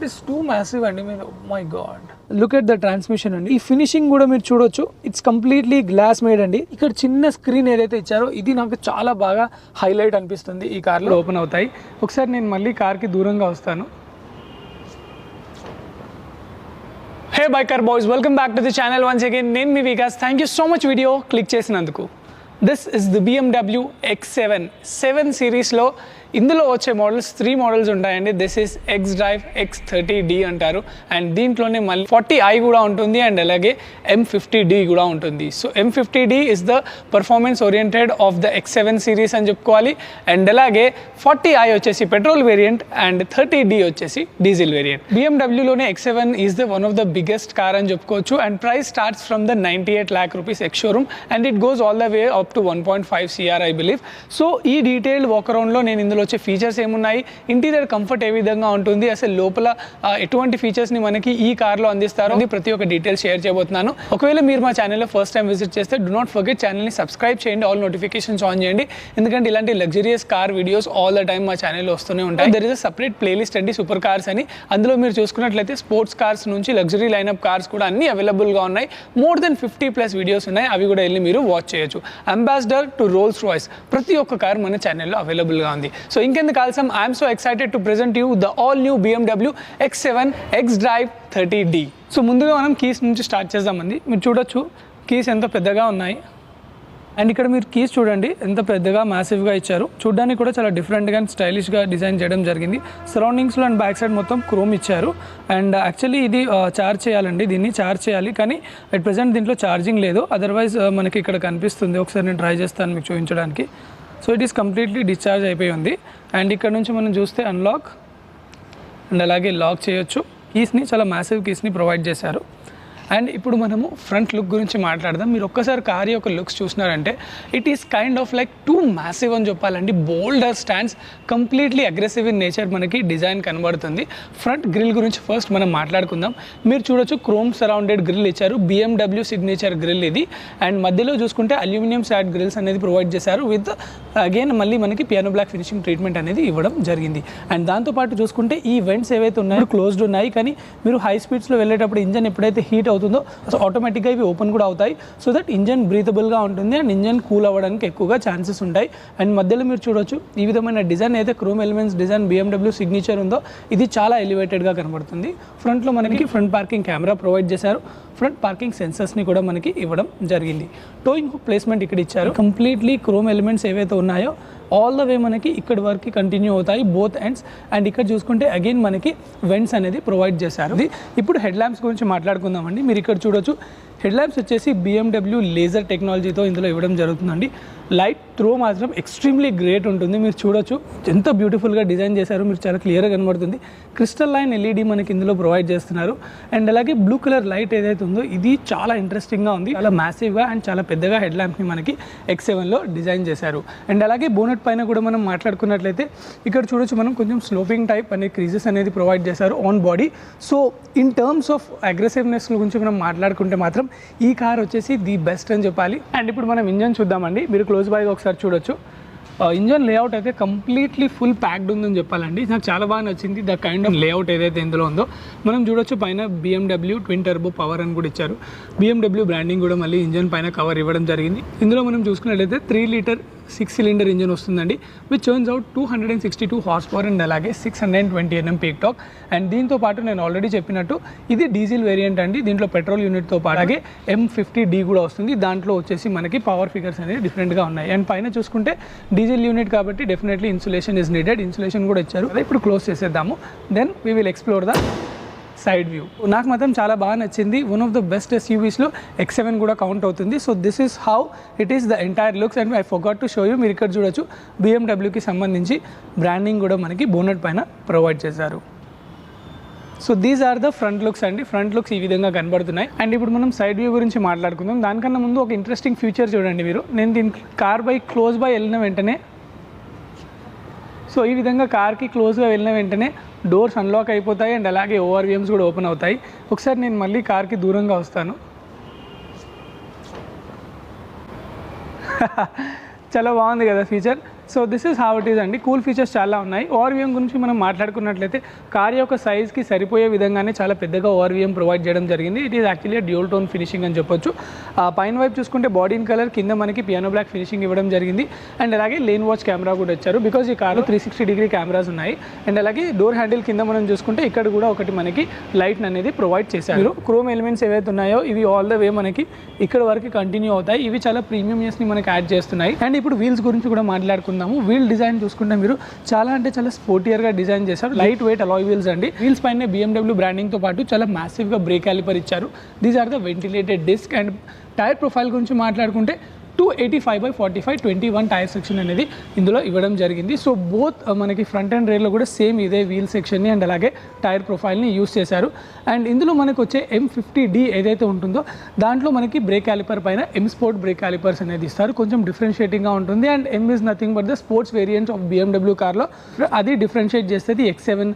Is two massive అండి. మీరు my God, look at the transmission అండి. ఈ ఫినిషింగ్ కూడా మీరు చూడొచ్చు, ఇట్స్ కంప్లీట్లీ గ్లాస్ మేడ్ అండి. ఇక్కడ చిన్న స్క్రీన్ ఏదైతే ఇచ్చారో ఇది నాకు చాలా బాగా హైలైట్ అనిపిస్తుంది. ఈ కార్లో ఓపెన్ అవుతాయి. ఒకసారి నేను మళ్ళీ కార్కి దూరంగా వస్తాను. Hey biker boys, welcome back to the channel once again. నేను మీ Vikas. Thank you so much video click చేసినందుకు. This is the BMW X7 సిరీస్లో ఇందులో వచ్చే మోడల్స్ 3 మోడల్స్ ఉంటాయండి. దిస్ ఈస్ X-Drive X30D అంటారు. అండ్ దీంట్లోనే మళ్ళీ 40i కూడా ఉంటుంది అండ్ అలాగే M50D కూడా ఉంటుంది. So M50D is the performance oriented of the X7 series అని చెప్పుకోవాలి. అండ్ అలాగే 40i వచ్చేసి పెట్రోల్ వేరియంట్ అండ్ 30D వచ్చేసి డీజిల్ వేరియంట్. BMWలోనే X7 is the one of the biggest car అని చెప్పుకోవచ్చు. And price starts from the 98 lakh rupees ex showroom and it goes all the way up to 1.5 CR I believe. So ఈ detailed walk అరౌండ్లో నేను ఇందులో వచ్చే features ఏమున్నాయి, interior comfort ఏ విధంగా ఉంటుంది, అసలు లోపల ఎటువంటి ఫీచర్స్ని మనకి ఈ కార్లో అందిస్తారో ప్రతి ఒక్క డీటెయిల్స్ షేర్ చేయబోతున్నాను. ఒకవేళ మీరు మా ఛానల్లో ఫస్ట్ టైం విజిట్ చేస్తే డూ నాట్ ఫర్గెట్ ఛానల్ని సబ్స్క్రైబ్ చేయండి, ఆల్ నోటిఫికేషన్స్ ఆన్ చేయండి. ఎందుకంటే ఇలాంటి luxurious car videos all the time మా ఛానల్లో వస్తూనే ఉంటాయి. There is a separate playlist అండి సూపర్ కార్స్ అని. అందులో మీరు చూసుకున్నట్లయితే స్పోర్ట్స్ కార్స్ నుంచి లగ్జరీ లైనప్ కార్స్ కూడా అన్ని అవైలబుల్గా ఉన్నాయి. మోర్ దెన్ 50+ వీడియోస్ ఉన్నాయి, అవి కూడా వెళ్ళి మీరు వాచ్ చేయొచ్చు. అంబాసిడర్ టు రోల్స్ రాయ్స్ ప్రతి ఒక్క కార్ మన ఛానల్లో అవైలబుల్గా ఉంది. సో ఇంకెందుకు ఆలస్యం, I'm so excited to present you the all new BMW X7 X-Drive 30D. So ముందుగా మనం కీస్ నుంచి స్టార్ట్ చేద్దామండి. మీరు చూడొచ్చు కీస్ ఎంత పెద్దగా ఉన్నాయి అండ్ ఇక్కడ మీరు కీస్ చూడండి ఎంత పెద్దగా మ్యాసివ్గా ఇచ్చారు. చూడడానికి కూడా చాలా డిఫరెంట్గా అండ్ స్టైలిష్గా డిజైన్ చేయడం జరిగింది. సరౌండింగ్స్లో అండ్ బ్యాక్ సైడ్ మొత్తం క్రోమ్ ఇచ్చారు. అండ్ యాక్చువల్లీ ఇది ఛార్జ్ చేయాలండి, దీన్ని ఛార్జ్ చేయాలి, కానీ అట్ ప్రెజెంట్ దీంట్లో ఛార్జింగ్ లేదు. అదర్వైజ్ మనకి ఇక్కడ కనిపిస్తుంది, ఒకసారి నేను ట్రై చేస్తాను మీకు చూపించడానికి. So it is completely discharge అయిపోయి ఉంది. అండ్ ఇక్కడ నుంచి మనం చూస్తే అన్లాక్ అండ్ అలాగే లాక్ చేయొచ్చు. కీస్ని చాలా మ్యాసివ్ కీస్ని ప్రొవైడ్ చేశారు. అండ్ ఇప్పుడు మనము ఫ్రంట్ లుక్ గురించి మాట్లాడదాం. మీరు ఒక్కసారి కార్ యొక్క లుక్స్ చూసినారంటే it is kind of like two massive అని చెప్పాలండి. Bolder stands, completely aggressive in nature మనకి డిజైన్ కనబడుతుంది. ఫ్రంట్ గ్రిల్ గురించి ఫస్ట్ మనం మాట్లాడుకుందాం. మీరు చూడొచ్చు క్రోమ్ సరౌండెడ్ గ్రిల్ ఇచ్చారు, BMW సిగ్నేచర్ గ్రిల్ ఇది. అండ్ మధ్యలో చూసుకుంటే అల్యూమినియం సాడ్ గ్రిల్స్ అనేది ప్రొవైడ్ చేశారు విత్ అగైన్ మళ్ళీ మనకి పియానో బ్లాక్ ఫినిషింగ్ ట్రీట్మెంట్ అనేది ఇవ్వడం జరిగింది. అండ్ దాంతోపాటు చూసుకుంటే ఈ వెంట్స్ ఏవైతే ఉన్నాయో క్లోజ్డ్ ఉన్నాయి, కానీ మీరు హై స్పీడ్స్లో వెళ్ళేటప్పుడు ఇంజన్ ఎప్పుడైతే హీట్ అవుతుందో సో ఆటోమేటిక్గా ఇవి ఓపెన్ కూడా అవుతాయి. సో దట్ ఇంజన్ బ్రీతబుల్గా ఉంటుంది అండ్ ఇంజన్ కూల్ అవ్వడానికి ఎక్కువగా ఛాన్సెస్ ఉంటాయి. అండ్ మధ్యలో మీరు చూడొచ్చు ఈ విధమైన డిజైన్ అయితే chrome elements design BMW signature ఉందో ఇది చాలా ఎలివేటెడ్గా కనబడుతుంది. ఫ్రంట్లో మనకి ఫ్రంట్ పార్కింగ్ కెమెరా ప్రొవైడ్ చేశారు. ఫ్రంట్ పార్కింగ్ సెన్సర్స్ని కూడా మనకి ఇవ్వడం జరిగింది. టోయింగ్ హుక్ ప్లేస్మెంట్ ఇక్కడ ఇచ్చారు. కంప్లీట్లీ క్రోమ్ ఎలిమెంట్స్ ఏవైతే ఉన్నాయో ఆల్ ద వే మనకి ఇక్కడ వరకు కంటిన్యూ అవుతాయి బోత్ ఎండ్స్. అండ్ ఇక్కడ చూసుకుంటే అగైన్ మనకి వెంట్స్ అనేది ప్రొవైడ్ చేశారు. ఇప్పుడు హెడ్ ల్యాంప్స్ గురించి మాట్లాడుకుందామండి. మీరు ఇక్కడ చూడొచ్చు హెడ్ ల్యాంప్స్ వచ్చేసి BMW లేజర్ టెక్నాలజీతో ఇందులో ఇవ్వడం జరుగుతుందండి. లైట్ త్రో మాత్రం ఎక్స్ట్రీమ్లీ గ్రేట్ ఉంటుంది. మీరు చూడొచ్చు ఎంత బ్యూటిఫుల్గా డిజైన్ చేశారు, మీరు చాలా క్లియర్గా కనబడుతుంది. క్రిస్టల్ లైన్ LED మనకి ఇందులో ప్రొవైడ్ చేస్తున్నారు. అండ్ అలాగే బ్లూ కలర్ లైట్ ఏదైతే ఉందో ఇది చాలా ఇంట్రెస్టింగ్గా ఉంది, చాలా మ్యాసివ్గా అండ్ చాలా పెద్దగా హెడ్ ల్యాంప్ని మనకి X7లో డిజైన్ చేశారు. అండ్ అలాగే బోనెట్ పైన కూడా మనం మాట్లాడుకున్నట్లయితే ఇక్కడ చూడొచ్చు మనం కొంచెం స్లోపింగ్ టైప్ అనే క్రీజెస్ అనేది ప్రొవైడ్ చేశారు on body. So in terms of aggressiveness గురించి మనం మాట్లాడుకుంటే మాత్రం ఈ కార్ వచ్చేసి ది బెస్ట్ అని చెప్పాలి. అండ్ ఇప్పుడు మనం ఇంజన్ చూద్దామండి. మీరు క్లోజ్ బైగా ఒకసారి చూడొచ్చు. ఇంజన్ లేఅవుట్ అయితే కంప్లీట్లీ ఫుల్ ప్యాక్డ్ ఉందని చెప్పాలండి. నాకు చాలా బాగా నచ్చింది ద కైండ్ ఆఫ్ లేఅవుట్ ఏదైతే ఇందులో ఉందో. మనం చూడొచ్చు పైన BMW ట్విన్ టర్బో పవర్ అని కూడా ఇచ్చారు. BMW బ్రాండింగ్ కూడా మళ్ళీ ఇంజన్ పైన కవర్ ఇవ్వడం జరిగింది. ఇందులో మనం చూసుకున్నట్లయితే 3 లీటర్ 6 సిలిండర్ ఇంజన్ వస్తుందండి, which turns out 262 horse power and అలాగే 620 Nm పీక్ టార్క్. అండ్ దీంతో పాటు నేను ఆల్రెడీ చెప్పినట్టు ఇది డీజిల్ వేరియంట్ అండి. దీంట్లో పెట్రోల్ యూనిట్తో పాటు అలాగే M50D కూడా వస్తుంది. దాంట్లో వచ్చేసి మనకి పవర్ ఫిగర్స్ అనేది డిఫరెంట్గా ఉన్నాయి. అండ్ పైన చూసుకుంటే డీజిల్ యూనిట్ కాబట్టి definitely insulation is needed. Insulation కూడా ఇచ్చారు. అదే ఇప్పుడు క్లోజ్ చేసేద్దాము, then we will explore the side view. నాకు మాత్రం చాలా బాగా నచ్చింది. వన్ ఆఫ్ ద బెస్ట్ SUVస్లో X7 కూడా కౌంట్ అవుతుంది. So this is how it is the entire looks. And I forgot to show you. మీరు ఇక్కడ చూడొచ్చు BMWకి సంబంధించి బ్రాండింగ్ కూడా మనకి బోనెట్ పైన ప్రొవైడ్ చేశారు. So these are the front looks అండి. ఫ్రంట్ లుక్స్ ఈ విధంగా కనబడుతున్నాయి. అండ్ ఇప్పుడు మనం సైడ్ వ్యూ గురించి మాట్లాడుకుందాం. దానికన్నా ముందు ఒక ఇంట్రెస్టింగ్ ఫీచర్ చూడండి మీరు. నేను దీని కార్ బై క్లోజ్ బై వెళ్ళిన వెంటనే సో ఈ విధంగా కార్కి క్లోజ్గా వెళ్ళిన వెంటనే డోర్స్ అన్లాక్ అయిపోతాయి అండ్ అలాగే ORVMs కూడా ఓపెన్ అవుతాయి. ఒకసారి నేను మళ్ళీ కార్కి దూరంగా వస్తాను. చాలా బాగుంది కదా feature. So this is how it is అండి. కూల్ ఫీచర్స్ చాలా ఉన్నాయి. ఓఆర్వీఎం గురించి మనం మాట్లాడుకున్నట్లయితే కార్ యొక్క సైజ్కి సరిపోయే విధంగానే చాలా పెద్దగా ఓఆర్వీఎం ప్రొవైడ్ చేయడం జరిగింది. It is actually dual tone finishing అని చెప్పొచ్చు. పైన వైపు చూసుకుంటే బాడీ ఇన్ కలర్, కింద మనకి పియానో బ్లాక్ ఫినిషింగ్ ఇవ్వడం జరిగింది. అండ్ అలాగే లేన్ వాచ్ కెమెరా కూడా ఇచ్చారు, బికాజ్ ఈ కార్లో 360 డిగ్రీ కెమెరాస్ ఉన్నాయి. అండ్ అలాగే డోర్ హ్యాండిల్ కింద మనం చూసుకుంటే ఇక్కడ కూడా ఒకటి మనకి లైట్ అనేది ప్రొవైడ్ చేశారు. క్రోమ్ ఎలిమెంట్స్ ఏవైతే ఉన్నాయో ఇవి ఆల్ ద వే మనకి ఇక్కడ వరకు కంటిన్యూ అవుతాయి. ఇవి చాలా ప్రీమియంనెస్ని మనకి యాడ్ చేస్తున్నాయి. అండ్ ఇప్పుడు వీల్స్ గురించి కూడా మాట్లాడుకుందాము. వీల్ డిజైన్ చూసుకుంటే మీరు చాలా అంటే చాలా స్పోర్టియర్గా డిజైన్ చేశారు. లైట్ వెయిట్ అలాయ్ వీల్స్ అండి. వీల్స్ పైన BMW బ్రాండింగ్తో పాటు చాలా మ్యాసివ్గా బ్రేక్ క్యాలిపర్ ఇచ్చారు. These are the ventilated disc. And tyre profile గురించి మాట్లాడుకుంటే 285/45 21 టైర్ సెక్షన్ అనేది ఇందులో ఇవ్వడం జరిగింది. సో బోత్ మనకి ఫ్రంట్ అండ్ రేర్లో కూడా సేమ్ ఇదే వీల్ సెక్షన్ని అండ్ అలాగే టైర్ ప్రొఫైల్ని యూస్ చేశారు. అండ్ ఇందులో మనకు వచ్చే M50D ఏదైతే ఉంటుందో దాంట్లో మనకి బ్రేక్ క్యాలిపర్ పైన M స్పోర్ట్ బ్రేక్ క్యాలిపర్స్ అనేది ఇస్తారు. కొంచెం డిఫరెన్షియేటింగ్గా ఉంటుంది. And M is nothing but the sports variant of BMW కార్లో అది డిఫరెన్షియేట్ చేస్తుంది X7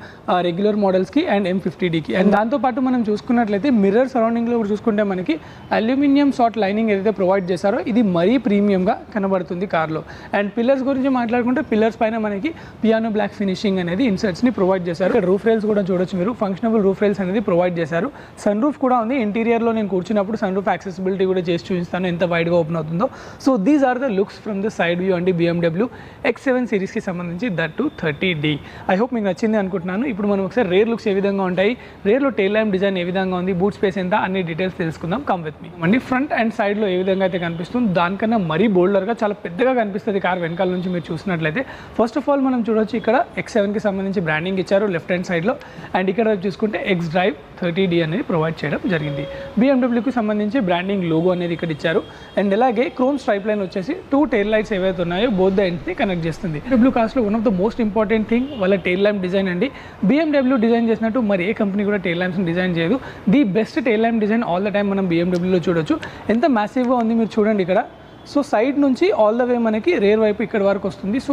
రెగ్యులర్ మోడల్స్కి అండ్ M50Dకి. అండ్ దాంతోపాటు మనం చూసుకున్నట్లయితే మిర్రర్ సరౌండింగ్లో కూడా చూసుకుంటే మనకి అల్యూమినియం సాట్ లైనింగ్ ఏదైతే ప్రొవైడ్ చేశారో ఇది మరీ ప్రీమియంగా కనబడుతుంది కార్లో. అండ్ పిల్లర్స్ గురించి మాట్లాడుకుంటే పిల్లర్స్ పైన మనకి పియానో బ్లాక్ ఫినిషింగ్ అనేది ఇన్సర్ట్స్ని ప్రొవైడ్ చేశారు. ఇక్కడ రూఫ్ రైల్స్ కూడా చూడొచ్చు మీరు, ఫంక్షనబుల్ రూఫ్ రైల్స్ అనేది ప్రొవైడ్ చేశారు. సన్ రూఫ్ కూడా ఉంది. ఇంటీరియర్లో నేను కూర్చున్నప్పుడు సన్ రూఫ్ యాక్సెసిబిలిటీ కూడా చేసి చూపిస్తాను ఎంత వైడ్గా ఓపెన్ అవుతుందో. So these are the looks from the side view అండి BMW X7 సిరీస్కి సంబంధించి, that to 30D. I hope మీకు నచ్చింది అనుకుంటున్నాను. ఇప్పుడు మనం ఒకసారి రేర్ లుక్స్ ఏ విధంగా ఉంటాయి, రేర్లో టెయిల్ ల్యాంప్ డిజైన్ ఏ విధంగా ఉంది, బూట్ స్పేస్ ఎంత, అన్ని డీటెయిల్స్ తెలుసుకుందాం. కమ్ విత్ మీ అండి. ఫ్రంట్ అండ్ సైడ్లో ఏ విధంగా అయితే కనిపిస్తుంది దానికన్నా మరీ బోల్డర్గా చాలా పెద్దగా కనిపిస్తుంది కార్ వెనకాల నుంచి మీరు చూసినట్లయితే. ఫస్ట్ ఆఫ్ ఆల్ మనం చూడొచ్చు ఇక్కడ X7కి సంబంధించి బ్రాండింగ్ ఇచ్చారు లెఫ్ట్ హ్యాండ్ సైడ్లో. అండ్ ఇక్కడ చూసుకుంటే X-Drive 30D అనేది ప్రొవైడ్ చేయడం జరిగింది. BMWకి సంబంధించి బ్రాండింగ్ లోగో అనేది ఇక్కడ ఇచ్చారు. అండ్ అలాగే క్రోమ్ స్ట్రైప్ లైన్ వచ్చేసి 2 టెయిల్ లైట్స్ ఏవైతే ఉన్నాయో బోత్ ద ఎండ్స్ని కనెక్ట్ చేస్తుంది. BMW కార్స్లో one of the most important thing వాళ్ళ టెయిల్ ల్యాంప్ డిజైన్ అండి. BMW డిజైన్ చేసినట్టు మరి ఏ కంపెనీ కూడా టెయిల్ ల్యాంప్స్ని డిజైన్ చేయదు. The best tail lamp design all the time మనం BMWలో చూడొచ్చు. ఎంత మ్యాసివ్గా ఉంది మీరు చూడండి ఇక్కడ. సో సైడ్ నుంచి ఆల్ ద వే మనకి రేర్ వైపు ఇక్కడ వరకు వస్తుంది. సో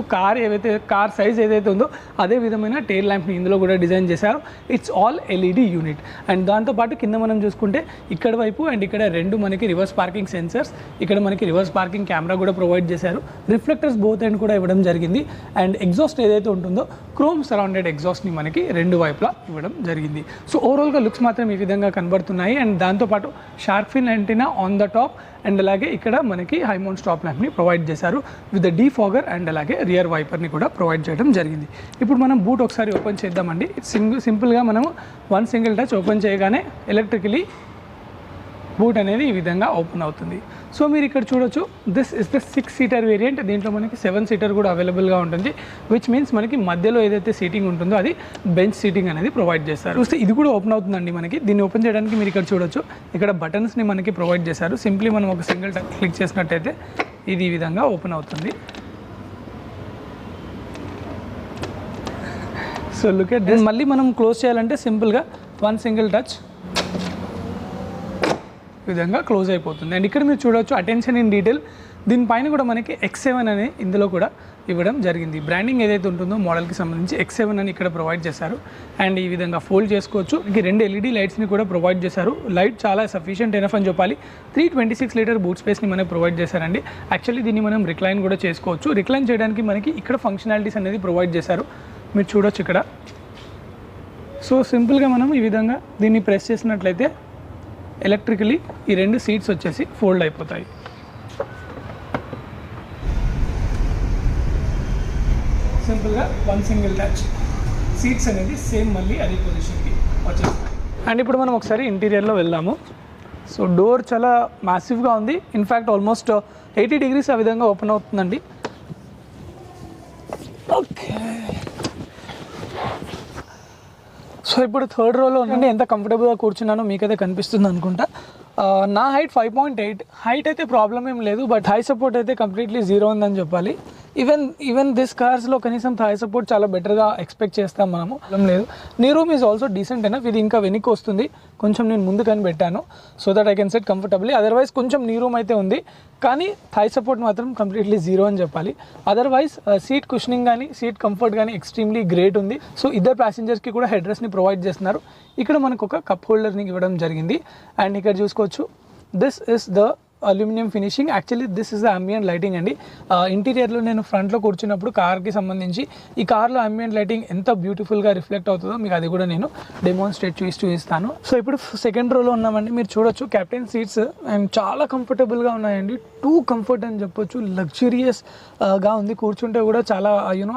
కార్ సైజ్ ఏదైతే ఉందో అదే విధమైన టెయిల్ ల్యాంప్ని ఇందులో కూడా డిజైన్ చేశారు. It's all LED unit. And దాంతోపాటు కింద మనం చూసుకుంటే ఇక్కడ వైపు అండ్ ఇక్కడ రెండు మనకి రివర్స్ పార్కింగ్ సెన్సర్స్, ఇక్కడ మనకి రివర్స్ పార్కింగ్ కెమెరా కూడా ప్రొవైడ్ చేశారు. రిఫ్లెక్టర్స్ బోత్ ఎండ్ కూడా ఇవ్వడం జరిగింది. అండ్ ఎగ్జాస్ట్ ఏదైతే ఉంటుందో క్రోమ్ సరౌండెడ్ ఎగ్జాస్ట్ని మనకి రెండు వైపులా ఇవ్వడం జరిగింది. సో ఓవరాల్గా లుక్స్ మాత్రం ఈ విధంగా కనబడుతున్నాయి. అండ్ దాంతోపాటు shark fin antenna on the top and అలాగే ఇక్కడ మనకి హై మౌంట్ స్టాప్ ల్యాంప్ని ప్రొవైడ్ చేశారు విత్ డీఫాగర్ అండ్ అలాగే రియర్ వైపర్ని కూడా ప్రొవైడ్ చేయడం జరిగింది. ఇప్పుడు మనం బూట్ ఒకసారి ఓపెన్ చేద్దామండి. సింపుల్గా మనము వన్ సింగిల్ టచ్ ఓపెన్ చేయగానే ఎలక్ట్రికలీ బూట్ అనేది ఈ విధంగా ఓపెన్ అవుతుంది. సో మీరు ఇక్కడ చూడొచ్చు, this is the 6 seater variant. దీంట్లో మనకి 7 సీటర్ కూడా అవైలబుల్గా ఉంటుంది, విచ్ మీన్స్ మనకి మధ్యలో ఏదైతే సీటింగ్ ఉంటుందో అది బెంచ్ సీటింగ్ అనేది ప్రొవైడ్ చేస్తారు. చూస్తే ఇది కూడా ఓపెన్ అవుతుందండి మనకి. దీన్ని ఓపెన్ చేయడానికి మీరు ఇక్కడ చూడొచ్చు, ఇక్కడ బటన్స్ని మనకి ప్రొవైడ్ చేశారు. సింప్లీ మనం ఒక సింగిల్ టచ్ క్లిక్ చేసినట్టయితే ఇది ఈ విధంగా ఓపెన్ అవుతుంది. So look at this. మళ్ళీ మనం క్లోజ్ చేయాలంటే సింపుల్గా వన్ సింగిల్ టచ్ విధంగా క్లోజ్ అయిపోతుంది. అండ్ ఇక్కడ మీరు చూడవచ్చు అటెన్షన్ ఇన్ డీటెయిల్. దీనిపైన కూడా మనకి X7 అనే ఇందులో కూడా ఇవ్వడం జరిగింది. బ్రాండింగ్ ఏదైతే ఉంటుందో మోడల్కి సంబంధించి X7 అని ఇక్కడ ప్రొవైడ్ చేశారు. అండ్ ఈ విధంగా ఫోల్డ్ చేసుకోవచ్చు. ఇంక 2 LED లైట్స్ని కూడా ప్రొవైడ్ చేశారు. లైట్ చాలా సఫిషియంట్ ఎనఫ్ అని చెప్పాలి. 326 లీటర్ బూట్ స్పేస్ని మనకి ప్రొవైడ్ చేశారండి. యాక్చువల్లీ దీన్ని మనం రిక్లైన్ కూడా చేసుకోవచ్చు. రిక్లైన్ చేయడానికి మనకి ఇక్కడ ఫంక్షనాలిటీస్ అనేది ప్రొవైడ్ చేశారు, మీరు చూడొచ్చు ఇక్కడ. సో సింపుల్గా మనం ఈ విధంగా దీన్ని ప్రెస్ చేసినట్లయితే ఎలక్ట్రికలీ ఈ 2 సీట్స్ వచ్చేసి ఫోల్డ్ అయిపోతాయి. సింపుల్గా వన్ సింగిల్ టచ్ సీట్స్ అనేది సేమ్ మళ్ళీ అదే పొజిషన్కి వచ్చేస్తాయి. అండ్ ఇప్పుడు మనం ఒకసారి ఇంటీరియర్లో వెళ్దాము. సో డోర్ చాలా మ్యాసివ్గా ఉంది. ఇన్ఫ్యాక్ట్ ఆల్మోస్ట్ 80 degrees ఆ విధంగా ఓపెన్ అవుతుందండి. ఓకే, సో ఇప్పుడు థర్డ్ రోలో ఉండండి. ఎంత కంఫర్టబుల్గా కూర్చున్నానో మీకైతే కనిపిస్తుంది అనుకుంటా. నా హైట్ 5.8. హైట్ అయితే ప్రాబ్లం ఏం లేదు, బట్ హై సపోర్ట్ అయితే కంప్లీట్లీ 0 ఉందని చెప్పాలి. ఈవెన్ దిస్ కార్స్లో కనీసం హై సపోర్ట్ చాలా బెటర్గా ఎక్స్పెక్ట్ చేస్తాం మనము, లేదు. నీ room is also decent enough. ఇది ఇంకా వెనక్కి వస్తుంది, కొంచెం నేను ముందు కానీ పెట్టాను so that I can set comfortably. Otherwise కొంచెం నీ రూమ్ అయితే ఉంది, కానీ హై సపోర్ట్ మాత్రం కంప్లీట్లీ 0 అని చెప్పాలి. అదర్వైజ్ సీట్ కుషనింగ్ కానీ సీట్ కంఫర్ట్ కానీ ఎక్స్ట్రీమ్లీ గ్రేట్ ఉంది. సో ఇద్దరు ప్యాసింజర్స్కి కూడా హెడ్ రెస్ట్ని ప్రొవైడ్ చేస్తున్నారు. ఇక్కడ మనకు ఒక కప్ హోల్డర్ని ఇవ్వడం జరిగింది. అండ్ ఇక్కడ చూసుకోవచ్చు, this is the aluminium finishing. Actually this is the ambient lighting అండి. ఇంటీరియర్లో నేను ఫ్రంట్లో కూర్చున్నప్పుడు కార్కి సంబంధించి ఈ కార్లో అంబియంట్ లైటింగ్ ఎంత బ్యూటిఫుల్గా రిఫ్లెక్ట్ అవుతుందో మీకు అది కూడా నేను డెమోన్స్ట్రేట్ చూపిస్తాను. సో ఇప్పుడు సెకండ్ రోలో ఉన్నామండి. మీరు చూడొచ్చు కెప్టెన్ సీట్స్ అండ్ చాలా కంఫర్టబుల్గా ఉన్నాయండి. టూ కంఫర్ట్ అని చెప్పొచ్చు. లగ్జరియస్గా ఉంది, కూర్చుంటే కూడా చాలా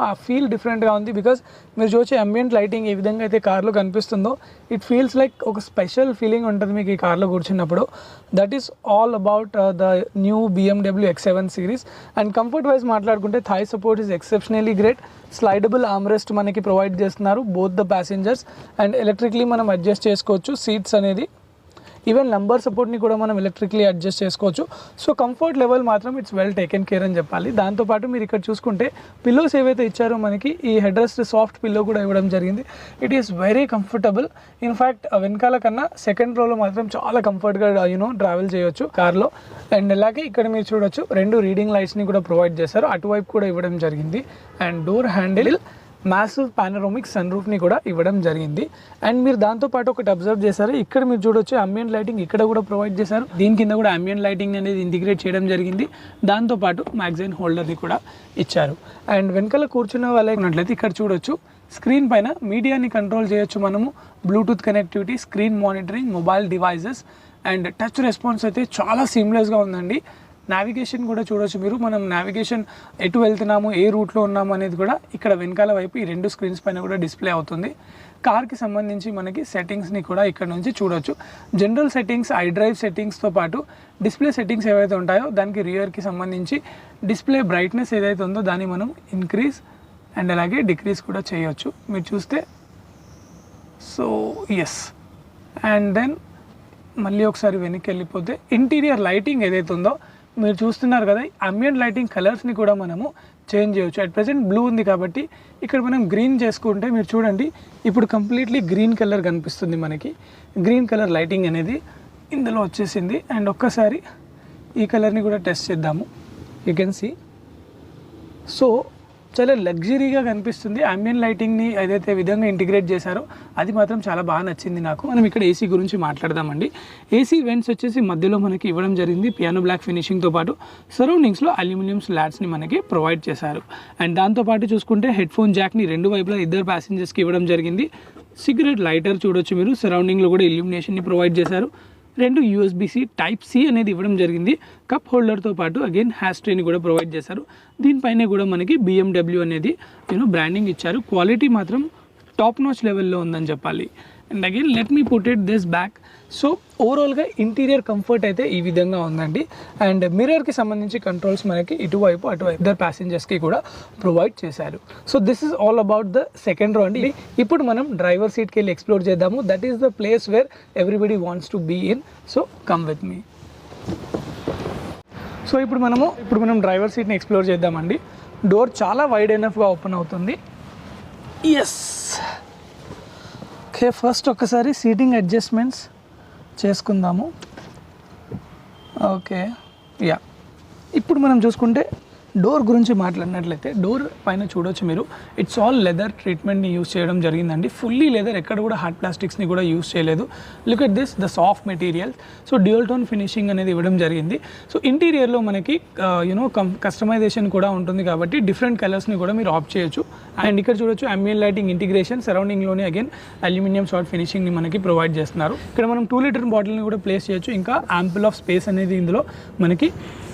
ఆ ఫీల్ డిఫరెంట్గా ఉంది. బికాజ్ మీరు చూసే అంబియంట్ లైటింగ్ ఏ విధంగా అయితే కార్లో కనిపిస్తుందో ఇట్ ఫీల్స్ లైక్ ఒక స్పెషల్ ఫీలింగ్ ఉంటుంది మీకు ఈ కార్లో కూర్చున్నప్పుడు. That is all about the new BMW X7 series. And comfort wise మాట్లాడుకుంటే thigh support is exceptionally great. Slidable armrest మనకి ప్రొవైడ్ చేస్తున్నారు both the passengers. And electrically మనం అడ్జస్ట్ చేసుకోవచ్చు సీట్స్ అనేది. ఈవెన్ నంబర్ సపోర్ట్ని కూడా మనం ఎలక్ట్రిక్లీ అడ్జస్ట్ చేసుకోవచ్చు. సో కంఫర్ట్ లెవెల్ మాత్రం ఇట్స్ వెల్ టేకెన్ కేర్ అని చెప్పాలి. దాంతోపాటు మీరు ఇక్కడ చూసుకుంటే పిల్లోస్ ఏవైతే ఇచ్చారో మనకి ఈ హెడ్ రెస్ట్ సాఫ్ట్ పిల్లో కూడా ఇవ్వడం జరిగింది. It is very comfortable. In fact వెనకాల కన్నా సెకండ్ రోలో మాత్రం చాలా కంఫర్ట్గా ట్రావెల్ చేయొచ్చు కార్లో. అండ్ అలాగే ఇక్కడ మీరు చూడొచ్చు 2 రీడింగ్ లైట్స్ని కూడా ప్రొవైడ్ చేశారు, అటువైపు కూడా ఇవ్వడం జరిగింది. And door handle massive panoramic sun రూఫ్ని కూడా ఇవ్వడం జరిగింది. అండ్ మీరు దాంతోపాటు ఒకటి అబ్జర్వ్ చేశారు, ఇక్కడ మీరు చూడొచ్చు అంబియంట్ లైటింగ్ ఇక్కడ కూడా ప్రొవైడ్ చేశారు. దీని కింద కూడా అంబియంట్ లైటింగ్ అనేది ఇంటిగ్రేట్ చేయడం జరిగింది. దాంతోపాటు మ్యాగజైన్ హోల్డర్ని కూడా ఇచ్చారు. అండ్ వెనకాల కూర్చున్న వాళ్ళకి ఇక్కడ చూడొచ్చు స్క్రీన్ పైన మీడియాని కంట్రోల్ చేయొచ్చు మనము. Bluetooth connectivity, screen monitoring, mobile devices and touch response అయితే చాలా సీమ్లెస్గా ఉందండి. నావిగేషన్ కూడా చూడొచ్చు మీరు. మనం నావిగేషన్ ఎటు వెళ్తున్నాము, ఏ రూట్లో ఉన్నాము అనేది కూడా ఇక్కడ వెనకాల వైపు ఈ 2 స్క్రీన్స్ పైన కూడా డిస్ప్లే అవుతుంది. కార్కి సంబంధించి మనకి సెట్టింగ్స్ని కూడా ఇక్కడ నుంచి చూడొచ్చు. జనరల్ సెట్టింగ్స్, iDrive సెట్టింగ్స్తో పాటు డిస్ప్లే సెట్టింగ్స్ ఏవైతే ఉంటాయో దానికి రియర్కి సంబంధించి డిస్ప్లే బ్రైట్నెస్ ఏదైతే ఉందో దాన్ని మనం ఇంక్రీజ్ అండ్ అలాగే డిక్రీజ్ కూడా చేయొచ్చు మీరు చూస్తే. So yes. అండ్ దెన్ మళ్ళీ ఒకసారి వెనక్కి వెళ్ళిపోతే ఇంటీరియర్ లైటింగ్ ఏదైతే ఉందో మీరు చూస్తున్నారు కదా, అంబియంట్ లైటింగ్ కలర్స్ని కూడా మనము చేంజ్ చేయొచ్చు. అట్ ప్రెజెంట్ బ్లూ ఉంది కాబట్టి ఇక్కడ మనం గ్రీన్ చేసుకుంటే మీరు చూడండి ఇప్పుడు కంప్లీట్లీ గ్రీన్ కలర్ కనిపిస్తుంది మనకి. గ్రీన్ కలర్ లైటింగ్ అనేది ఇందులో వచ్చేసింది. అండ్ ఒక్కసారి ఈ కలర్ని కూడా టెస్ట్ చేద్దాము. You can see. సో చాలా లగ్జరీగా కనిపిస్తుంది. అంబియంట్ లైటింగ్ని ఏదైతే విధంగా ఇంటిగ్రేట్ చేశారో అది మాత్రం చాలా బాగా నచ్చింది నాకు. మనం ఇక్కడ ఏసీ గురించి మాట్లాడదామండి. ఏసీ వెంట్స్ వచ్చేసి మధ్యలో మనకి ఇవ్వడం జరిగింది. పియానో బ్లాక్ ఫినిషింగ్తో పాటు సరౌండింగ్స్లో అల్యూమినియం స్లాట్స్ని మనకి ప్రొవైడ్ చేశారు. అండ్ దాంతోపాటు చూసుకుంటే హెడ్ ఫోన్ జాక్ని 2 వైపులా 2 ప్యాసింజర్స్కి ఇవ్వడం జరిగింది. సిగరెట్ లైటర్ చూడొచ్చు మీరు. సరౌండింగ్లో కూడా ఇల్యూమినేషన్ని ప్రొవైడ్ చేశారు. 2 USB-C Type-C అనేది ఇవ్వడం జరిగింది. కప్ హోల్డర్తో పాటు అగైన్ హ్యాష్ ట్రేని కూడా ప్రొవైడ్ చేశారు. దీనిపైన కూడా మనకి BMW అనేది బ్రాండింగ్ ఇచ్చారు. క్వాలిటీ మాత్రం టాప్ నాచ్ లెవెల్లో ఉందని చెప్పాలి. And again let me put it this back. So ఓవరాల్గా ఇంటీరియర్ కంఫర్ట్ అయితే ఈ విధంగా ఉందండి. అండ్ మిర్రర్కి సంబంధించి కంట్రోల్స్ మనకి ఇటువైపు అటువైపు ఇద్దరు ప్యాసింజర్స్కి కూడా ప్రొవైడ్ చేశారు. So this is all about the second row అండి. ఇప్పుడు మనం డ్రైవర్ సీట్కి వెళ్ళి ఎక్స్ప్లోర్ చేద్దాము. That is the place where everybody wants to be in. So come with me. So ఇప్పుడు మనం డ్రైవర్ సీట్ని ఎక్స్ప్లోర్ చేద్దామండి. డోర్ చాలా వైడ్ ఎనఫ్గా ఓపెన్ అవుతుంది. ఎస్. ఓకే, ఫస్ట్ ఒక్కసారి సీటింగ్ అడ్జస్ట్మెంట్స్ చేసుకుందాము. Okay, yeah. ఇప్పుడు మనం చూసుకుంటే డోర్ గురించి మాట్లాడినట్లయితే డోర్ పైన చూడొచ్చు మీరు. ఇట్స్ ఆల్ లెదర్ ట్రీట్మెంట్ని యూస్ చేయడం జరిగిందండి. ఫుల్లీ లెదర్, ఎక్కడ కూడా హార్డ్ ప్లాస్టిక్స్ని కూడా యూస్ చేయలేదు. Look at this, the soft material. So dual tone finishing అనేది ఇవ్వడం జరిగింది. సో ఇంటీరియర్లో మనకి కస్టమైజేషన్ కూడా ఉంటుంది కాబట్టి డిఫరెంట్ కలర్స్ని కూడా మీరు ఆప్ట్ చేయొచ్చు. అండ్ ఇక్కడ చూడొచ్చు అంబియంట్ లైటింగ్ ఇంటిగ్రేషన్. సరౌండింగ్లోనే అగైన్ అల్యూమినియం సాఫ్ట్ ఫినిషింగ్ని మనకి ప్రొవైడ్ చేస్తున్నారు. ఇక్కడ మనం 2 లీటర్ బాటిల్ని కూడా ప్లేస్ చేయొచ్చు. ఇంకా యాంపుల్ ఆఫ్ స్పేస్ అనేది ఇందులో మనకి.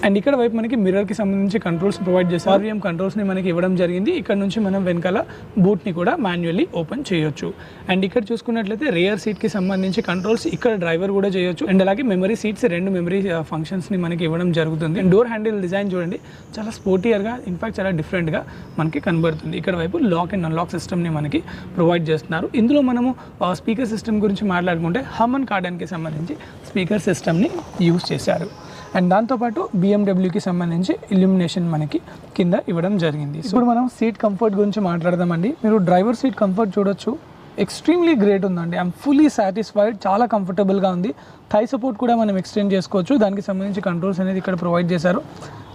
అండ్ ఇక్కడ వైపు మనకి మిర్రర్కి సంబంధించి కంట్రోల్స్ ప్రొవైడ్ చేస్తారు. RVM కంట్రోల్స్ని మనకి ఇవ్వడం జరిగింది. ఇక్కడ నుంచి మనం వెనకాల బూట్ని కూడా మాన్యువల్లీ ఓపెన్ చేయొచ్చు. అండ్ ఇక్కడ చూసుకున్నట్లయితే రియర్ సీట్కి సంబంధించి కంట్రోల్స్ ఇక్కడ డ్రైవర్ కూడా చేయొచ్చు. అండ్ అలాగే మెమరీ సీట్స్ 2 మెమరీ ఫంక్షన్స్ని మనకి ఇవ్వడం జరుగుతుంది. అండ్ డోర్ హ్యాండిల్ డిజైన్ చూడండి, చాలా స్పోర్టియర్గా, ఇన్ఫాక్ట్ చాలా డిఫరెంట్గా మనకి కనబడుతుంది. ఇక్కడ వైపు లాక్ అండ్ అన్లాక్ సిస్టమ్ని మనకి ప్రొవైడ్ చేస్తున్నారు. ఇందులో మనము స్పీకర్ సిస్టమ్ గురించి మాట్లాడుకుంటే హమ్మన్ కార్డన్కి సంబంధించి స్పీకర్ సిస్టమ్ని యూజ్ చేశారు. అండ్ దాంతోపాటు BMWకి సంబంధించి ఇల్యూమినేషన్ మనకి కింద ఇవ్వడం జరిగింది. ఇప్పుడు మనం సీట్ కంఫర్ట్ గురించి మాట్లాడదామండి. మీరు డ్రైవర్ సీట్ కంఫర్ట్ చూడొచ్చు, ఎక్స్ట్రీమ్లీ గ్రేట్ ఉందండి. I'm fully satisfied. చాలా కంఫర్టబుల్గా ఉంది. థై సపోర్ట్ కూడా మనం ఎక్స్టెండ్ చేసుకోవచ్చు. దానికి సంబంధించి కంట్రోల్స్ అనేది ఇక్కడ ప్రొవైడ్ చేశారు.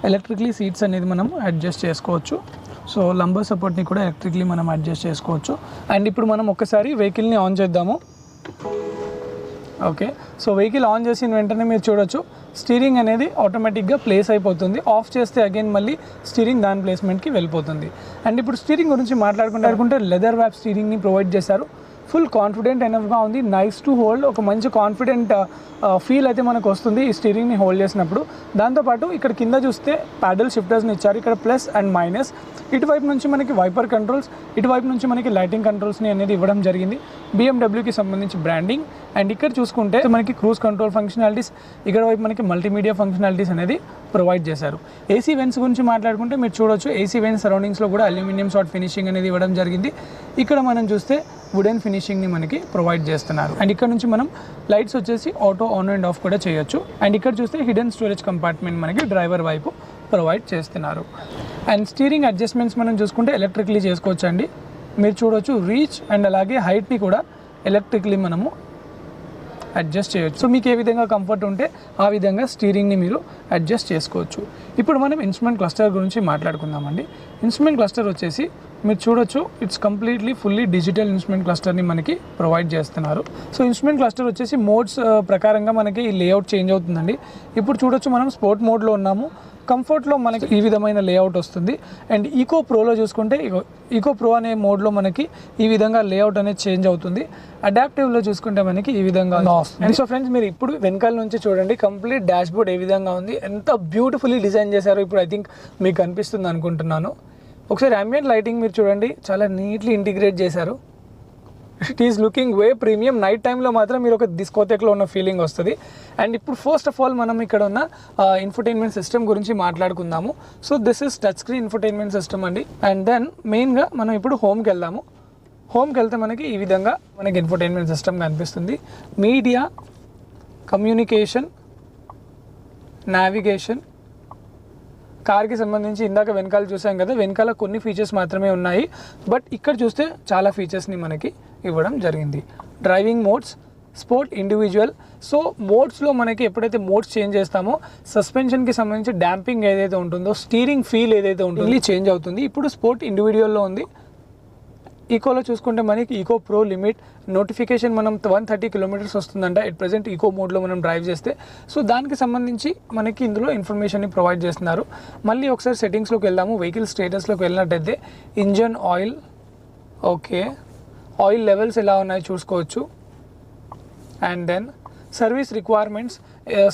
ఎలక్ట్రికలీ సీట్స్ అనేది మనం అడ్జస్ట్ చేసుకోవచ్చు. సో లంబర్ సపోర్ట్ని కూడా ఎలక్ట్రికలీ మనం అడ్జస్ట్ చేసుకోవచ్చు. అండ్ ఇప్పుడు మనం ఒక్కసారి వెహికల్ని ఆన్ చేద్దాము. ఓకే, సో వెహికల్ ఆన్ చేసిన వెంటనే మీరు చూడొచ్చు స్టీరింగ్ అనేది ఆటోమేటిక్గా ప్లేస్ అయిపోతుంది. ఆఫ్ చేస్తే అగైన్ మళ్ళీ స్టీరింగ్ దాని ప్లేస్మెంట్కి వెళ్ళిపోతుంది. అండ్ ఇప్పుడు స్టీరింగ్ గురించి మాట్లాడుకుంటే లెదర్ వ్యాప్ స్టీరింగ్ని ప్రొవైడ్ చేశారు. ఫుల్ కాన్ఫిడెంట్ ఎనఫ్గా ఉంది, నైస్ టు హోల్డ్, ఒక మంచి కాన్ఫిడెంట్ ఫీల్ అయితే మనకు వస్తుంది ఈ స్టీరింగ్ని హోల్డ్ చేసినప్పుడు. దాంతోపాటు ఇక్కడ కింద చూస్తే ప్యాడల్ షిఫ్టర్స్ని ఇచ్చారు, ఇక్కడ ప్లస్ అండ్ మైనస్. ఇటువైపు నుంచి మనకి వైపర్ కంట్రోల్స్, ఇటువైపు నుంచి మనకి లైటింగ్ కంట్రోల్స్ని అనేది ఇవ్వడం జరిగింది, BMWకి సంబంధించి బ్రాండింగ్. అండ్ ఇక్కడ చూసుకుంటే మనకి క్రూజ్ కంట్రోల్ ఫంక్షనాలిటీస్, ఇక్కడ వైపు మనకి మల్టీమీడియా ఫంక్షనాలిటీస్ అనేది ప్రొవైడ్ చేశారు. ఏసీ వెంట్స్ గురించి మాట్లాడుకుంటే మీరు చూడొచ్చు ఏసీ వెంట్స్ సరౌండింగ్స్లో కూడా అల్యూమినియం సాట్ ఫినిషింగ్ అనేది ఇవ్వడం జరిగింది. ఇక్కడ మనం చూస్తే వుడెన్ ఫినిషింగ్ని మనకి ప్రొవైడ్ చేస్తున్నారు. అండ్ ఇక్కడ నుంచి మనం లైట్స్ వచ్చేసి ఆటో ఆన్ అండ్ ఆఫ్ కూడా చేయొచ్చు. అండ్ ఇక్కడ చూస్తే హిడెన్ స్టోరేజ్ కంపార్ట్మెంట్ మనకి డ్రైవర్ వైపు ప్రొవైడ్ చేస్తున్నారు. అండ్ స్టీరింగ్ అడ్జస్ట్మెంట్స్ మనం చూసుకుంటే ఎలక్ట్రికలీ చేసుకోవచ్చు అండి. మీరు చూడొచ్చు రీచ్ అండ్ అలాగే హైట్ని కూడా ఎలక్ట్రికలీ మనము అడ్జస్ట్ చేయొచ్చు. సో మీకు ఏ విధంగా కంఫర్ట్ ఉంటే ఆ విధంగా స్టీరింగ్ని మీరు అడ్జస్ట్ చేసుకోవచ్చు. ఇప్పుడు మనం ఇన్స్ట్రుమెంట్ క్లస్టర్ గురించి మాట్లాడుకుందామండి. ఇన్స్ట్రుమెంట్ క్లస్టర్ వచ్చేసి మీరు చూడొచ్చు it's completely fully digital instrument క్లస్టర్ని మనకి ప్రొవైడ్ చేస్తున్నారు. సో ఇన్స్ట్రుమెంట్ క్లస్టర్ వచ్చేసి మోడ్స్ ప్రకారంగా మనకి ఈ లేఅవుట్ చేంజ్ అవుతుందండి. ఇప్పుడు చూడొచ్చు మనం స్పోర్ట్ మోడ్లో ఉన్నాము, కంఫర్ట్లో మనకి ఈ విధమైన లేఅవుట్ వస్తుంది. అండ్ ఈకో ప్రోలో చూసుకుంటే ఈకో ప్రో అనే మోడ్లో మనకి ఈ విధంగా లేఅవుట్ అనేది చేంజ్ అవుతుంది. అడాప్టివ్లో చూసుకుంటే మనకి ఈ విధంగా వస్తుంది. అండ్ సో ఫ్రెండ్స్ మీరు ఇప్పుడు వెనకాల నుంచి చూడండి కంప్లీట్ డాష్ బోర్డ్ ఏ విధంగా ఉంది, ఎంత బ్యూటిఫుల్లీ డిజైన్ చేశారో ఇప్పుడు ఐ థింక్ మీకు అనిపిస్తుంది అనుకుంటున్నాను. ఒకసారి ambient లైటింగ్ మీరు చూడండి, చాలా నీట్లీ ఇంటిగ్రేట్ చేశారు. It is looking way premium. Night టైంలో మాత్రం మీరు ఒక డిస్కోథెక్లో ఉన్న ఫీలింగ్ వస్తుంది. అండ్ ఇప్పుడు ఫస్ట్ ఆఫ్ ఆల్ మనం ఇక్కడ ఉన్న ఇన్ఫర్టైన్మెంట్ సిస్టమ్ గురించి మాట్లాడుకుందాము. So this is touch screen infotainment system అండి. అండ్ దెన్ మెయిన్గా మనం ఇప్పుడు హోమ్కి వెళ్దాము. హోమ్కి వెళ్తే మనకి ఈ విధంగా మనకి ఇన్ఫర్టైన్మెంట్ సిస్టమ్ కనిపిస్తుంది. మీడియా, కమ్యూనికేషన్, నావిగేషన్, కార్కి సంబంధించి ఇందాక వెనకాల చూసాం కదా, వెనకాల కొన్ని ఫీచర్స్ మాత్రమే ఉన్నాయి, బట్ ఇక్కడ చూస్తే చాలా ఫీచర్స్ని మనకి ఇవ్వడం జరిగింది. Driving modes, sport, individual. So మోడ్స్లో మనకి ఎప్పుడైతే మోడ్స్ చేంజ్ చేస్తామో సస్పెన్షన్కి సంబంధించి డాంపింగ్ ఏదైతే ఉంటుందో, స్టీరింగ్ ఫీల్ ఏదైతే ఉంటుందో చేంజ్ అవుతుంది. ఇప్పుడు స్పోర్ట్ ఇండివిజువల్లో ఉంది. ఈకోలో చూసుకుంటే మనకి ఈకో ప్రో లిమిట్ నోటిఫికేషన్ మనం 130 కిలోమీటర్స్ వస్తుందంట ఎట్ ప్రెజెంట్ ఈకో మోడ్లో మనం డ్రైవ్ చేస్తే. సో దానికి సంబంధించి మనకి ఇందులో ఇన్ఫర్మేషన్ని ప్రొవైడ్ చేస్తున్నారు. మళ్ళీ ఒకసారి సెట్టింగ్స్లోకి వెళ్దాము. వెహికల్ స్టేటస్లోకి వెళ్ళినట్టయితే engine oil, okay, oil levels ఎలా ఉన్నాయో చూసుకోవచ్చు. And then service requirements,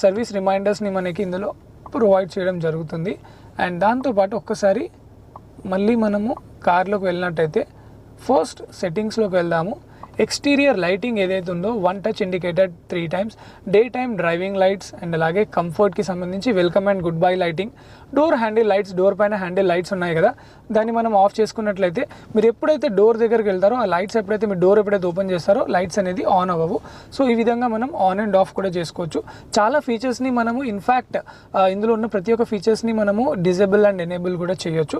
service రిమైండర్స్ని మనకి ఇందులో ప్రొవైడ్ చేయడం జరుగుతుంది. అండ్ దాంతోపాటు ఒక్కసారి మళ్ళీ మనము కార్లోకి వెళ్ళినట్టయితే ఫస్ట్ సెట్టింగ్స్లోకి వెళ్దాము. ఎక్స్టీరియర్ లైటింగ్ ఏదైతే ఉందో 1 touch indicator 3 times, day time driving lights, and అలాగే కంఫర్ట్కి సంబంధించి welcome and good bye lighting, door handle lights, door పైన హ్యాండిల్ లైట్స్ ఉన్నాయి కదా, దాన్ని మనం ఆఫ్ చేసుకున్నట్లయితే మీరు ఎప్పుడైతే డోర్ దగ్గరికి వెళ్తారో ఆ లైట్స్ ఎప్పుడైతే మీరు డోర్ ఎప్పుడైతే ఓపెన్ చేస్తారో లైట్స్ అనేది ఆన్ అవ్వవు. సో ఈ విధంగా మనం ఆన్ అండ్ ఆఫ్ కూడా చేసుకోవచ్చు. చాలా ఫీచర్స్ని మనము ఇన్ఫ్యాక్ట్ ఇందులో ఉన్న ప్రతి ఒక్క ఫీచర్స్ని మనము డిజేబుల్ అండ్ ఎనేబుల్ కూడా చేయొచ్చు.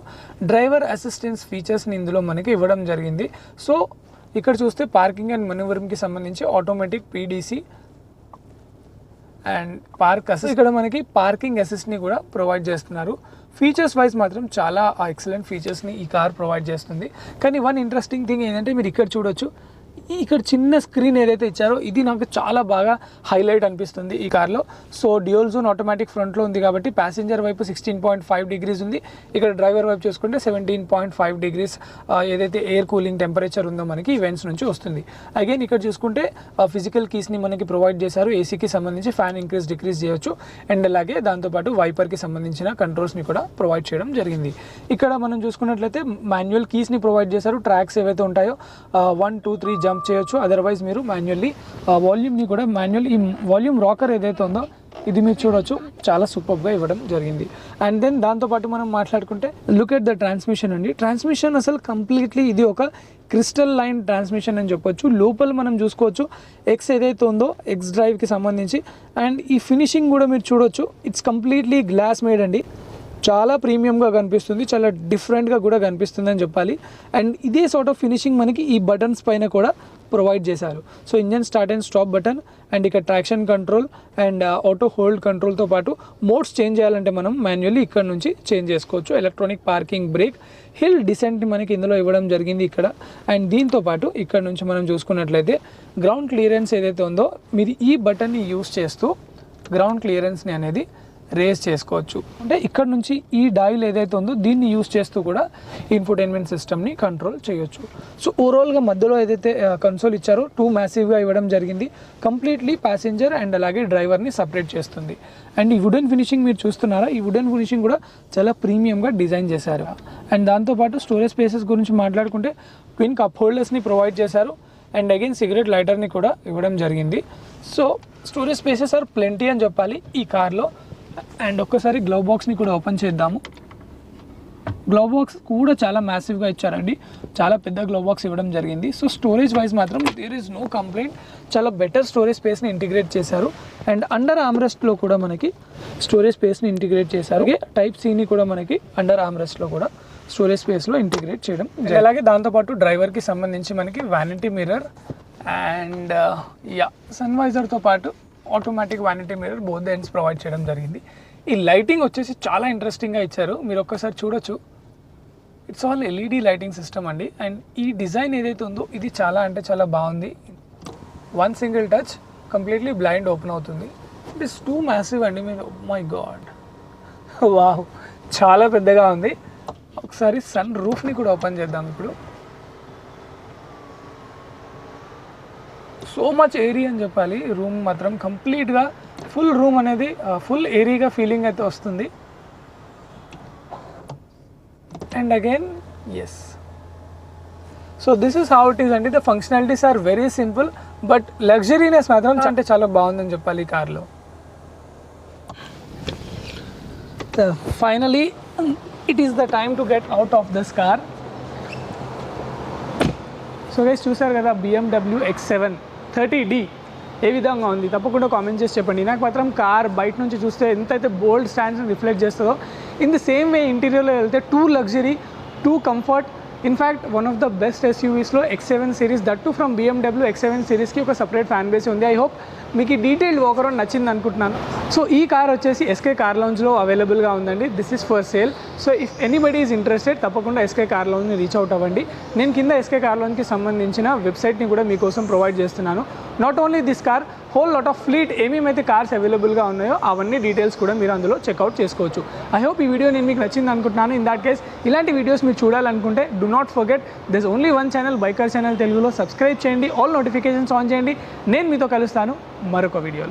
డ్రైవర్ అసిస్టెన్స్ ఫీచర్స్ని ఇందులో మనకి ఇవ్వడం జరిగింది. సో ఇక్కడ చూస్తే పార్కింగ్ అండ్ మనూవరింగ్కి సంబంధించి automatic PDC and park assist, ఇక్కడ మనకి పార్కింగ్ అసిస్ట్ని కూడా ప్రొవైడ్ చేస్తున్నారు. ఫీచర్స్ వైజ్ మాత్రం చాలా ఎక్సలెంట్ ఫీచర్స్ని ఈ కార్ ప్రొవైడ్ చేస్తుంది. కానీ వన్ ఇంట్రెస్టింగ్ థింగ్ ఏంటంటే మీరు ఇక్కడ చూడొచ్చు, ఇక్కడ చిన్న స్క్రీన్ ఏదైతే ఇచ్చారో ఇది నాకు చాలా బాగా హైలైట్ అనిపిస్తుంది ఈ కార్లో. సో డ్యూయల్ జోన్ ఆటోమేటిక్ ఫ్రంట్లో ఉంది కాబట్టి ప్యాసింజర్ వైపు 16.5 డిగ్రీస్ ఉంది, ఇక్కడ డ్రైవర్ వైపు చూసుకుంటే 17.5 డిగ్రీస్ ఏదైతే ఎయిర్ కూలింగ్ టెంపరేచర్ ఉందో మనకి ఈవెంట్స్ నుంచి వస్తుంది. అగైన్ ఇక్కడ చూసుకుంటే ఫిజికల్ కీస్ని మనకి ప్రొవైడ్ చేశారు. ఏసీకి సంబంధించి ఫ్యాన్ ఇంక్రీజ్ డిక్రీజ్ చేయొచ్చు. అండ్ అలాగే దాంతోపాటు వైపర్కి సంబంధించిన కంట్రోల్స్ని కూడా ప్రొవైడ్ చేయడం జరిగింది. ఇక్కడ మనం చూసుకున్నట్లయితే మాన్యువల్ కీస్ని ప్రొవైడ్ చేశారు. ట్రాక్స్ ఏవైతే ఉంటాయో 1, 2, 3 జంప్ చేయొచ్చు. అదర్వైజ్ మీరు మాన్యువల్లీ వాల్యూమ్ని కూడా ఈ వాల్యూమ్ రాకర్ ఏదైతే ఉందో ఇది మీరు చూడొచ్చు, చాలా సూపర్గా ఇవ్వడం జరిగింది. అండ్ దెన్ దాంతోపాటు మనం మాట్లాడుకుంటే లుక్ ఎట్ ద ట్రాన్స్మిషన్ అండి. ట్రాన్స్మిషన్ అసలు కంప్లీట్లీ ఇది ఒక క్రిస్టల్ లైన్ ట్రాన్స్మిషన్ అని చెప్పొచ్చు. లోపల మనం చూసుకోవచ్చు ఎక్స్ ఏదైతే ఉందో ఎక్స్ డ్రైవ్కి సంబంధించి. అండ్ ఈ ఫినిషింగ్ కూడా మీరు చూడొచ్చు, ఇట్స్ కంప్లీట్లీ గ్లాస్ మేడ్ అండి. చాలా ప్రీమియంగా కనిపిస్తుంది, చాలా డిఫరెంట్గా కూడా కనిపిస్తుంది అని చెప్పాలి. అండ్ ఇదే సార్ట్ ఆఫ్ ఫినిషింగ్ మనకి ఈ బటన్స్ పైన కూడా ప్రొవైడ్ చేశారు. So engine start and stop button and ఇక్కడ traction control and auto hold కంట్రోల్తో పాటు మోడ్స్ చేంజ్ చేయాలంటే మనం మాన్యువల్లీ ఇక్కడ నుంచి చేంజ్ చేసుకోవచ్చు. Electronic parking brake, hill descent మనకి ఇందులో ఇవ్వడం జరిగింది ఇక్కడ. అండ్ దీంతో పాటు ఇక్కడ నుంచి మనం చూసుకున్నట్లయితే గ్రౌండ్ క్లియరెన్స్ ఏదైతే ఉందో మీరు ఈ బటన్ని యూస్ చేస్తూ గ్రౌండ్ క్లియరెన్స్ని అనేది రేస్ చేసుకోవచ్చు. అంటే ఇక్కడ నుంచి ఈ డైల్ ఏదైతే ఉందో దీన్ని యూస్ చేస్తూ కూడా ఇన్ఫోటైన్మెంట్ సిస్టమ్ని కంట్రోల్ చేయొచ్చు. సో ఓవరాల్గా మధ్యలో ఏదైతే కన్సోల్ ఇచ్చారో 2 మ్యాసివ్గా ఇవ్వడం జరిగింది. కంప్లీట్లీ ప్యాసింజర్ అండ్ అలాగే డ్రైవర్ని సపరేట్ చేస్తుంది. అండ్ ఈ వుడెన్ ఫినిషింగ్ మీరు చూస్తున్నారా, ఈ వుడెన్ ఫినిషింగ్ కూడా చాలా ప్రీమియంగా డిజైన్ చేశారు. అండ్ దాంతోపాటు స్టోరేజ్ స్పేసెస్ గురించి మాట్లాడుకుంటే ట్విన్ కప్ హోల్డర్స్ని ప్రొవైడ్ చేశారు అండ్ అగైన్ సిగరెట్ లైటర్ని కూడా ఇవ్వడం జరిగింది. So storage spaces are plenty అని చెప్పాలి ఈ కార్లో. అండ్ ఒక్కసారి గ్లవ్ బాక్స్ని కూడా ఓపెన్ చేద్దాము. గ్లవ్ బాక్స్ కూడా చాలా మ్యాసివ్గా ఇచ్చారండి, చాలా పెద్ద గ్లవ్ బాక్స్ ఇవ్వడం జరిగింది. సో స్టోరేజ్ వైజ్ మాత్రం దేర్ ఈజ్ నో కంప్లైంట్, చాలా బెటర్ స్టోరేజ్ స్పేస్ని ఇంటిగ్రేట్ చేశారు. అండ్ అండర్ ఆర్మ్రెస్ట్లో కూడా మనకి స్టోరేజ్ స్పేస్ని ఇంటిగ్రేట్ చేశారు. టైప్ సిని కూడా మనకి అండర్ ఆర్మ్రెస్ట్లో కూడా స్టోరేజ్ స్పేస్లో ఇంటిగ్రేట్ చేయడం. అలాగే దాంతోపాటు డ్రైవర్కి సంబంధించి మనకి వ్యానిటీ మిర్రర్ అండ్ సన్ వైజర్తో పాటు automatic vanity mirror both ends provide చేయడం జరిగింది. ఈ లైటింగ్ వచ్చేసి చాలా ఇంట్రెస్టింగ్గా ఇచ్చారు, మీరు ఒక్కసారి చూడొచ్చు. It's all LED lighting system అండి. అండ్ ఈ డిజైన్ ఏదైతే ఉందో ఇది చాలా అంటే చాలా బాగుంది. 1 single touch completely blind open అవుతుంది. ఇట్ ఈస్ టూ మ్యాసివ్ అండి. మీరు మై గాడ్ వావ్, చాలా పెద్దగా ఉంది. ఒకసారి సన్ రూఫ్ని కూడా ఓపెన్ చేద్దాం ఇప్పుడు. సో మచ్ ఏరియా అని చెప్పాలి. రూమ్ మాత్రం కంప్లీట్గా ఫుల్ రూమ్ అనేది ఫుల్ ఏరియాగా ఫీలింగ్ అయితే వస్తుంది. And again yes, so this is how it is అండి. The functionalities are very simple but luxuryness మాత్రం అంటే చాలా బాగుందని చెప్పాలి ఈ కార్లో. Finally it is the time to get out of this car. So guys చూసారు కదా BMW X7 30D ఏ విధంగా ఉంది, తప్పకుండా కామెంట్ చేసి చెప్పండి. నాకు మాత్రం కార్ బయట నుంచి చూస్తే ఎంతైతే బోల్డ్ స్టాండ్స్ని రిఫ్లెక్ట్ చేస్తుందో ఇన్ ది సేమ్ వే ఇంటీరియర్లో వెళ్తే too luxury, too comfort. In fact one of the best SUVస్లో X7 series, that too from BMW X7 సిరీస్కి ఒక సపరేట్ ఫ్యాన్ బేస్ ఉంది. ఐ హోప్ మీకు ఈ డీటెయిల్డ్ వాక్ అరౌండ్ నచ్చింది అనుకుంటున్నాను. సో ఈ కార్ వచ్చేసి SK కార్ లాంజ్లో అవైలబుల్గా ఉందండి. This is for sale. So if anybody is interested తప్పకుండా SK కార్ లాంజ్ని రీచ్ అవుట్ అవ్వండి. నేను కింద SK కార్ లాంజ్కి సంబంధించిన వెబ్సైట్ని కూడా మీకోసం ప్రొవైడ్ చేస్తున్నాను. Not only this car, whole lot of fleet ఏమేమైతే కార్స్ అవైలబుల్గా ఉన్నాయో అవన్నీ డీటెయిల్స్ కూడా మీరు అందులో చెక్అవుట్ చేసుకోవచ్చు. ఐ హోప్ ఈ వీడియో నేను మీకు నచ్చింది అనుకుంటున్నాను. ఇన్ దాట్ కేస్ ఇలాంటి వీడియోస్ మీరు చూడాలనుకుంటే do not forget this only one channel, biker channel తెలుగులో సబ్స్క్రైబ్ చేయండి, ఆల్ నోటిఫికేషన్స్ ఆన్ చేయండి. నేను మీతో కలుస్తాను మరొక వీడియోలో.